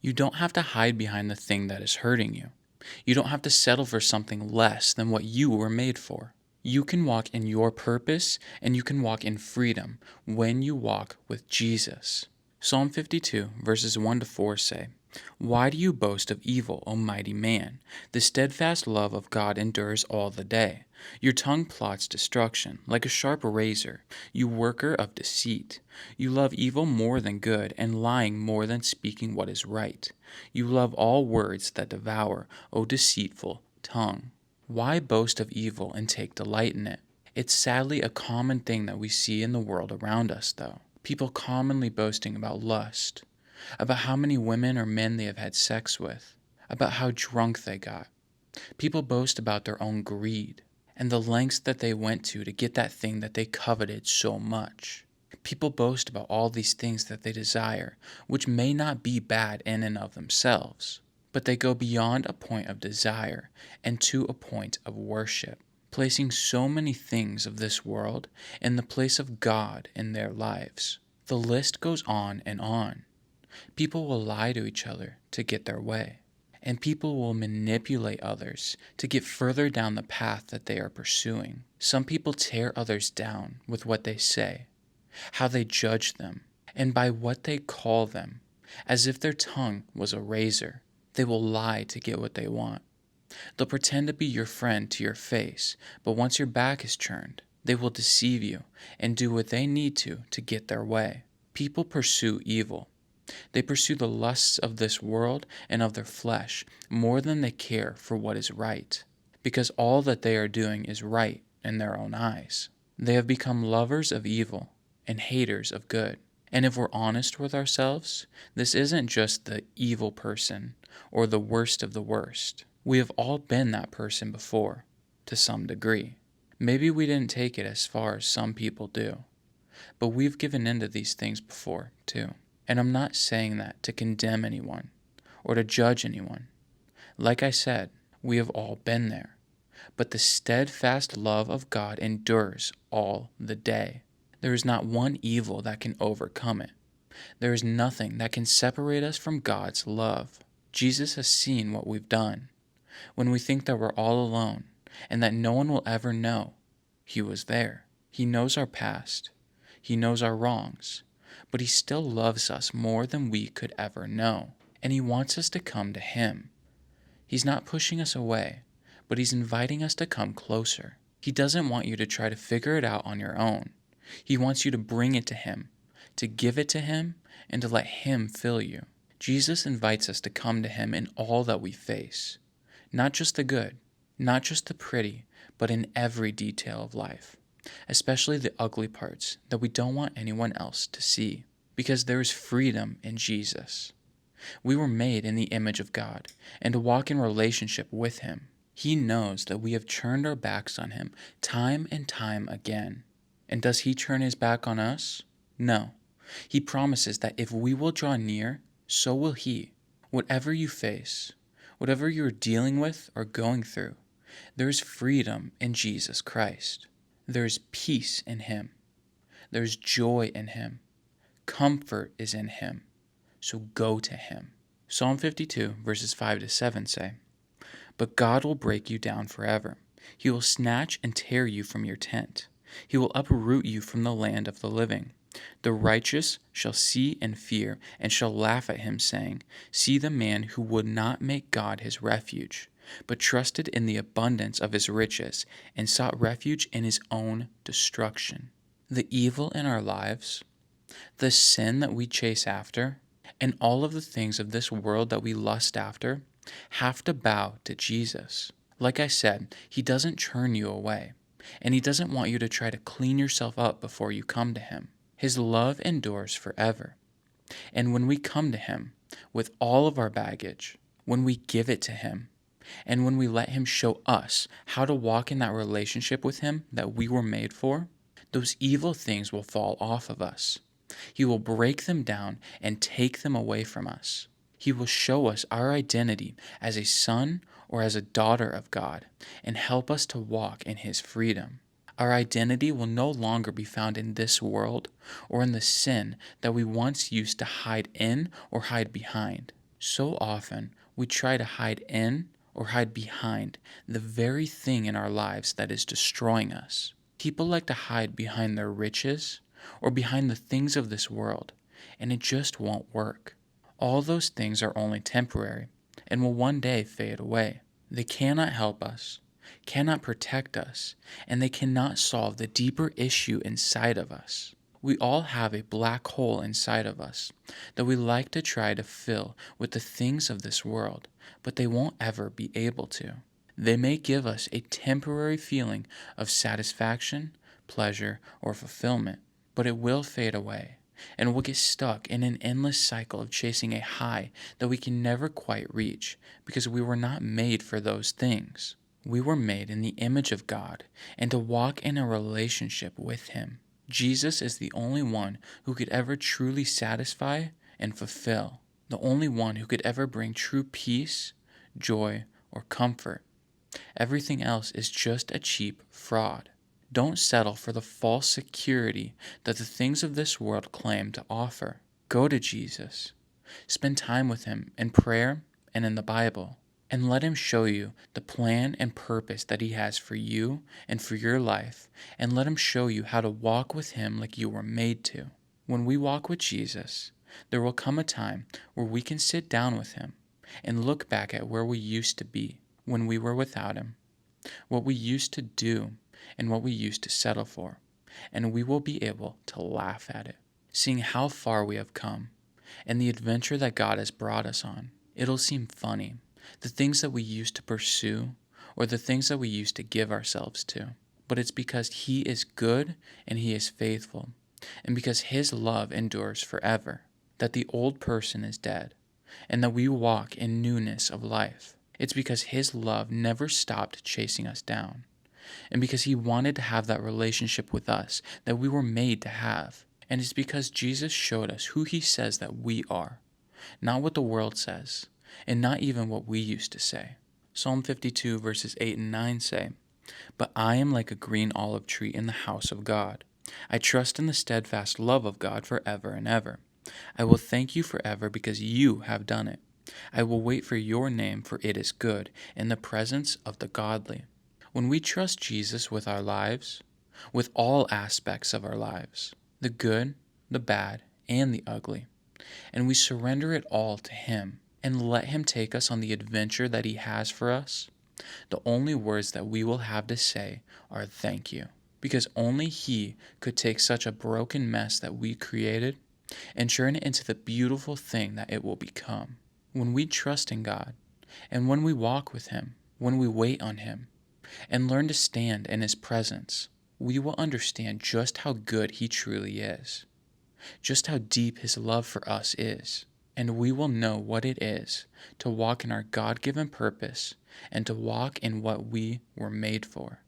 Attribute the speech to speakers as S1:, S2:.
S1: You don't have to hide behind the thing that is hurting you. You don't have to settle for something less than what you were made for. You can walk in your purpose and you can walk in freedom when you walk with Jesus. Psalm 52, verses 1 to 4 say, "Why do you boast of evil, O mighty man? The steadfast love of God endures all the day. Your tongue plots destruction, like a sharp razor, you worker of deceit. You love evil more than good, and lying more than speaking what is right. You love all words that devour, O deceitful tongue. Why boast of evil and take delight in it? It's sadly a common thing that we see in the world around us, though. People commonly boasting about lust, about how many women or men they have had sex with, about how drunk they got. People boast about their own greed and the lengths that they went to get that thing that they coveted so much. People boast about all these things that they desire, which may not be bad in and of themselves, but they go beyond a point of desire and to a point of worship, placing so many things of this world in the place of God in their lives. The list goes on and on. People will lie to each other to get their way, and people will manipulate others to get further down the path that they are pursuing. Some people tear others down with what they say, how they judge them, and by what they call them, as if their tongue was a razor. They will lie to get what they want. They'll pretend to be your friend to your face, but once your back is turned, they will deceive you and do what they need to get their way. People pursue evil. They pursue the lusts of this world and of their flesh more than they care for what is right, because all that they are doing is right in their own eyes. They have become lovers of evil and haters of good. And if we're honest with ourselves, this isn't just the evil person or the worst of the worst. We have all been that person before, to some degree. Maybe we didn't take it as far as some people do, but we've given in to these things before, too. And I'm not saying that to condemn anyone or to judge anyone. Like I said, we have all been there. But the steadfast love of God endures all the day. There is not one evil that can overcome it. There is nothing that can separate us from God's love. Jesus has seen what we've done. When we think that we're all alone and that no one will ever know, He was there. He knows our past. He knows our wrongs. But He still loves us more than we could ever know. And He wants us to come to Him. He's not pushing us away, but He's inviting us to come closer. He doesn't want you to try to figure it out on your own. He wants you to bring it to Him, to give it to Him, and to let Him fill you. Jesus invites us to come to Him in all that we face. Not just the good, not just the pretty, but in every detail of life, especially the ugly parts that we don't want anyone else to see, because there is freedom in Jesus. We were made in the image of God and to walk in relationship with Him. He knows that we have turned our backs on Him time and time again. And does He turn His back on us? No. He promises that if we will draw near, so will He. Whatever you face, whatever you are dealing with or going through, there is freedom in Jesus Christ. There is peace in Him. There is joy in Him. Comfort is in Him. So go to Him. Psalm 52, verses 5 to 7 say, "But God will break you down forever. He will snatch and tear you from your tent. He will uproot you from the land of the living. The righteous shall see and fear, and shall laugh at him, saying, See the man who would not make God his refuge, but trusted in the abundance of his riches, and sought refuge in his own destruction." The evil in our lives, the sin that we chase after, and all of the things of this world that we lust after have to bow to Jesus. Like I said, He doesn't turn you away, and He doesn't want you to try to clean yourself up before you come to Him. His love endures forever. And when we come to Him with all of our baggage, when we give it to Him, and when we let Him show us how to walk in that relationship with Him that we were made for, those evil things will fall off of us. He will break them down and take them away from us. He will show us our identity as a son or as a daughter of God and help us to walk in His freedom. Our identity will no longer be found in this world or in the sin that we once used to hide in or hide behind. So often, we try to hide in or hide behind the very thing in our lives that is destroying us. People like to hide behind their riches or behind the things of this world, and it just won't work. All those things are only temporary and will one day fade away. They cannot help us, cannot protect us, and they cannot solve the deeper issue inside of us. We all have a black hole inside of us that we like to try to fill with the things of this world, but they won't ever be able to. They may give us a temporary feeling of satisfaction, pleasure, or fulfillment, but it will fade away, and we'll get stuck in an endless cycle of chasing a high that we can never quite reach because we were not made for those things. We were made in the image of God and to walk in a relationship with Him. Jesus is the only one who could ever truly satisfy and fulfill, the only one who could ever bring true peace, joy, or comfort. Everything else is just a cheap fraud. Don't settle for the false security that the things of this world claim to offer. Go to Jesus. Spend time with Him in prayer and in the Bible, and let Him show you the plan and purpose that He has for you and for your life, and let Him show you how to walk with Him like you were made to. When we walk with Jesus, there will come a time where we can sit down with Him and look back at where we used to be when we were without Him, what we used to do, and what we used to settle for, and we will be able to laugh at it, seeing how far we have come and the adventure that God has brought us on. It'll seem funny, the things that we used to pursue or the things that we used to give ourselves to, but it's because He is good and He is faithful, and because His love endures forever, that the old person is dead, and that we walk in newness of life. It's because His love never stopped chasing us down, and because He wanted to have that relationship with us that we were made to have. And it's because Jesus showed us who He says that we are, not what the world says, and not even what we used to say. Psalm 52 verses 8 and 9 say, "But I am like a green olive tree in the house of God. I trust in the steadfast love of God forever and ever. I will thank you forever because you have done it. I will wait for your name, for it is good, in the presence of the godly." When we trust Jesus with our lives, with all aspects of our lives, the good, the bad, and the ugly, and we surrender it all to Him and let Him take us on the adventure that He has for us, the only words that we will have to say are thank you, because only He could take such a broken mess that we created and turn it into the beautiful thing that it will become. When we trust in God, and when we walk with Him, when we wait on Him, and learn to stand in His presence, we will understand just how good He truly is, just how deep His love for us is, and we will know what it is to walk in our God-given purpose and to walk in what we were made for.